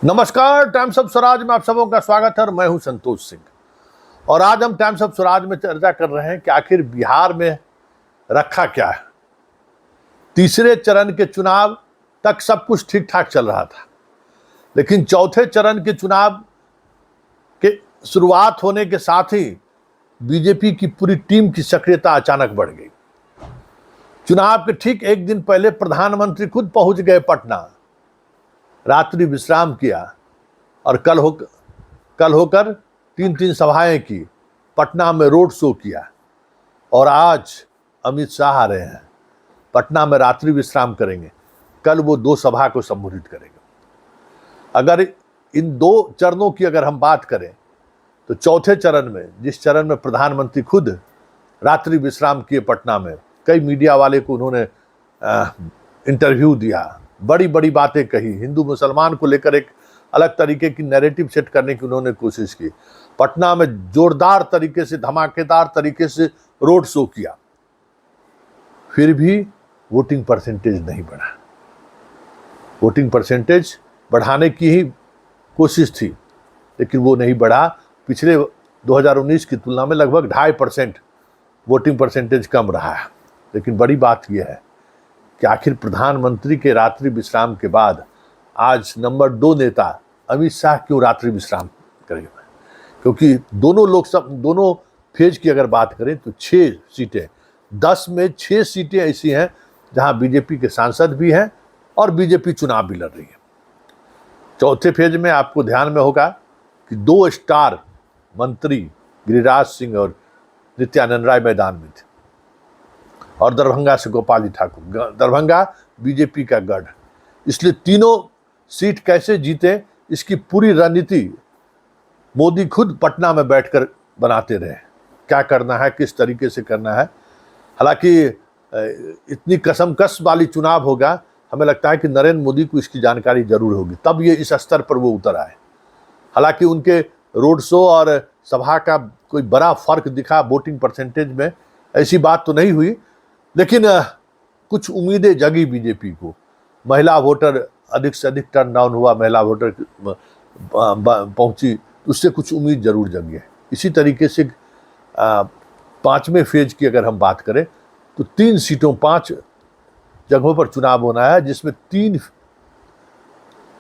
नमस्कार, times of Swaraj में आप सबों का स्वागत है और मैं हूं संतोष सिंह। और आज हम टाइम्स ऑफ स्वराज में चर्चा कर रहे हैं कि आखिर बिहार में रखा क्या है। तीसरे चरण के चुनाव तक सब कुछ ठीक ठाक चल रहा था, लेकिन चौथे चरण के चुनाव के शुरुआत होने के साथ ही बीजेपी की पूरी टीम की सक्रियता अचानक बढ़ गई। चुनाव के ठीक एक दिन पहले प्रधानमंत्री खुद पहुंच गए पटना, रात्रि विश्राम किया और कल होकर तीन सभाएं की, पटना में रोड शो किया और आज अमित शाह आ रहे हैं, पटना में रात्रि विश्राम करेंगे, कल वो 2 सभा को संबोधित करेंगे। अगर इन 2 चरणों की अगर हम बात करें तो चौथे चरण में, जिस चरण में प्रधानमंत्री खुद रात्रि विश्राम किए पटना में, कई मीडिया वाले को उन्होंने इंटरव्यू दिया, बड़ी बड़ी बातें कही, हिंदू मुसलमान को लेकर एक अलग तरीके की नैरेटिव सेट करने की उन्होंने कोशिश की। पटना में जोरदार तरीके से, धमाकेदार तरीके से रोड शो किया, फिर भी वोटिंग परसेंटेज नहीं बढ़ा। वोटिंग परसेंटेज बढ़ाने की ही कोशिश थी, लेकिन वो नहीं बढ़ा। पिछले 2019 की तुलना में लगभग 2.5% वोटिंग परसेंटेज कम रहा है। लेकिन बड़ी बात यह है कि आखिर प्रधानमंत्री के रात्रि विश्राम के बाद आज नंबर 2 नेता अमित शाह क्यों रात्रि विश्राम करेंगे? क्योंकि दोनों फेज की अगर बात करें तो 6 सीटें, 10 में 6 सीटें ऐसी हैं जहां बीजेपी के सांसद भी हैं और बीजेपी चुनाव भी लड़ रही है। चौथे फेज में आपको ध्यान में होगा कि 2 स्टार मंत्री गिरिराज सिंह और नित्यानंद राय मैदान में थे और दरभंगा से गोपाल जी ठाकुर। दरभंगा बीजेपी का गढ़, इसलिए तीनों सीट कैसे जीते इसकी पूरी रणनीति मोदी खुद पटना में बैठकर बनाते रहे। क्या करना है, किस तरीके से करना है। हालांकि इतनी कसमकस वाली चुनाव होगा, हमें लगता है कि नरेंद्र मोदी को इसकी जानकारी जरूर होगी, तब ये इस स्तर पर वो उतर आए। हालांकि उनके रोड शो और सभा का कोई बड़ा फर्क दिखा वोटिंग परसेंटेज में, ऐसी बात तो नहीं हुई, लेकिन कुछ उम्मीदें जगी बीजेपी को। महिला वोटर अधिक से अधिक टर्न डाउन हुआ, महिला वोटर पहुंची, उससे कुछ उम्मीद जरूर जगी है। इसी तरीके से 5वें फेज की अगर हम बात करें तो 3 सीटों 5 जगहों पर चुनाव होना है, जिसमें 3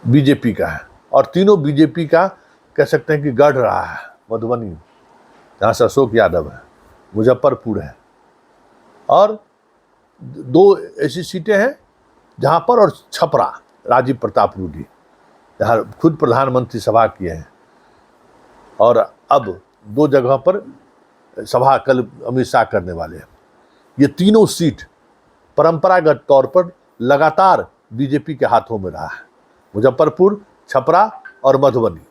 बीजेपी का है और तीनों बीजेपी का कह सकते हैं कि गढ़ रहा है। मधुबनी जहाँ से अशोक यादव है, मुजफ्फरपुर है और 2 ऐसी सीटें हैं जहां पर, और छपरा राजीव प्रताप रूडी जहाँ खुद प्रधानमंत्री सभा किए हैं, और अब 2 जगह पर सभा कल अमित शाह करने वाले हैं। ये तीनों सीट परंपरागत तौर पर लगातार बीजेपी के हाथों में रहा है, मुजफ्फरपुर, छपरा और मधुबनी।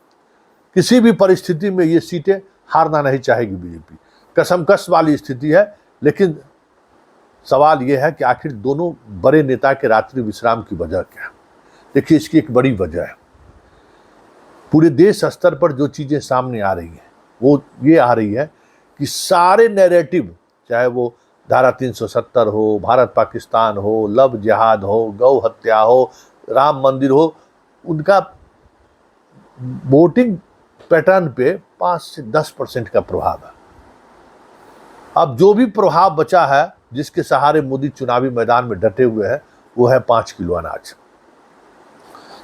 किसी भी परिस्थिति में ये सीटें हारना नहीं चाहेगी बीजेपी। कसमकस वाली स्थिति है, लेकिन सवाल यह है कि आखिर दोनों बड़े नेता के रात्रि विश्राम की वजह क्या है। देखिए, इसकी एक बड़ी वजह है, पूरे देश स्तर पर जो चीजें सामने आ रही हैं वो ये आ रही है कि सारे नैरेटिव, चाहे वो धारा 370 हो, भारत पाकिस्तान हो, लव जिहाद हो, गौ हत्या हो, राम मंदिर हो, उनका वोटिंग पैटर्न पे 5 से 10% का प्रभाव है। अब जो भी प्रभाव बचा है, जिसके सहारे मोदी चुनावी मैदान में डटे हुए हैं, वो है 5 किलो अनाज।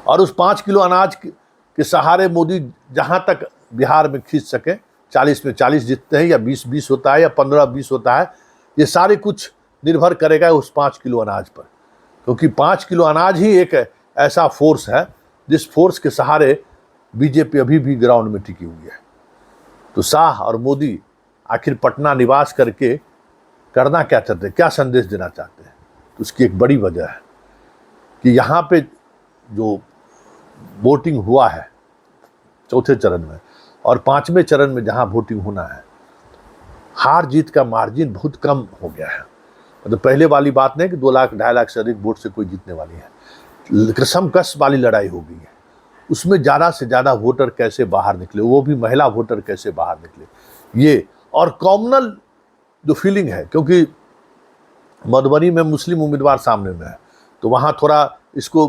और उस 5 किलो अनाज के सहारे मोदी जहां तक बिहार में खींच सके, 40 में 40 जीतते हैं या 20-20 होता है या 15-20 होता है, ये सारे कुछ निर्भर करेगा उस 5 किलो अनाज पर। क्योंकि 5 किलो अनाज ही एक ऐसा फोर्स है जिस फोर्स के सहारे बीजेपी अभी भी ग्राउंड में टिकी हुई है। तो शाह और मोदी आखिर पटना निवास करके करना क्या चाहते हैं, क्या संदेश देना चाहते हैं? तो उसकी एक बड़ी वजह है कि यहाँ पे जो वोटिंग हुआ है चौथे चरण में और 5वें चरण में जहाँ वोटिंग होना है, हार जीत का मार्जिन बहुत कम हो गया है। मतलब पहले वाली बात नहीं कि 2 लाख 2.5 लाख से अधिक वोट से कोई जीतने वाली है। कसमकस वाली लड़ाई हो गई है। उसमें ज़्यादा से ज़्यादा वोटर कैसे बाहर निकले, वो भी महिला वोटर कैसे बाहर निकले, ये और कॉमनल जो फीलिंग है, क्योंकि मधुबनी में मुस्लिम उम्मीदवार सामने में है, तो वहाँ थोड़ा इसको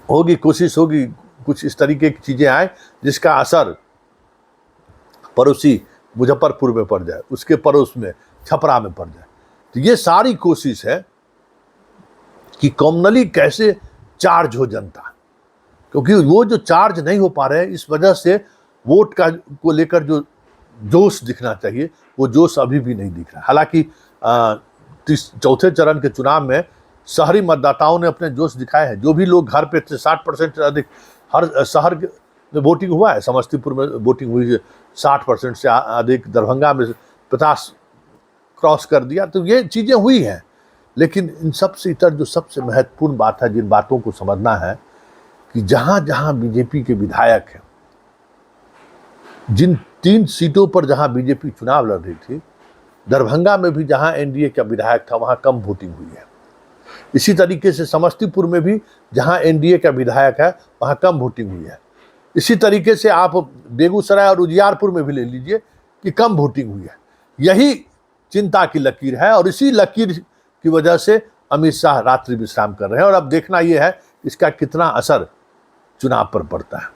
होगी, कोशिश होगी कुछ इस तरीके की चीज़ें आए जिसका असर पड़ोसी मुजफ्फरपुर में पड़ जाए, उसके पड़ोस में छपरा में पड़ जाए। तो ये सारी कोशिश है कि कॉमनली कैसे चार्ज हो जनता, क्योंकि वो जो चार्ज नहीं हो पा रहे हैं, इस वजह से वोट को लेकर जो जोश दिखना चाहिए वो जोश अभी भी नहीं दिख रहा। हालांकि चौथे चरण के चुनाव में शहरी मतदाताओं ने अपने जोश दिखाए हैं। जो भी लोग घर पे थे, 60% से अधिक हर शहर में वोटिंग हुआ है। समस्तीपुर में वोटिंग हुई है 60% से अधिक, दरभंगा में 50 क्रॉस कर दिया। तो ये चीज़ें हुई हैं, लेकिन इन सबसे इतर जो सबसे महत्वपूर्ण बात है, जिन बातों को समझना है कि जहाँ जहाँ बीजेपी के विधायक हैं, जिन 3 सीटों पर जहाँ बीजेपी चुनाव लड़ रही थी, दरभंगा में भी जहाँ एनडीए का विधायक था वहाँ कम वोटिंग हुई है। इसी तरीके से समस्तीपुर में भी जहाँ एनडीए का विधायक है वहाँ कम वोटिंग हुई है। इसी तरीके से आप बेगूसराय और उजियारपुर में भी ले लीजिए कि कम वोटिंग हुई है। यही चिंता की लकीर है और इसी लकीर की वजह से अमित शाह रात्रि विश्राम कर रहे हैं और अब देखना यह है इसका कितना असर चुनाव पर पड़ता है।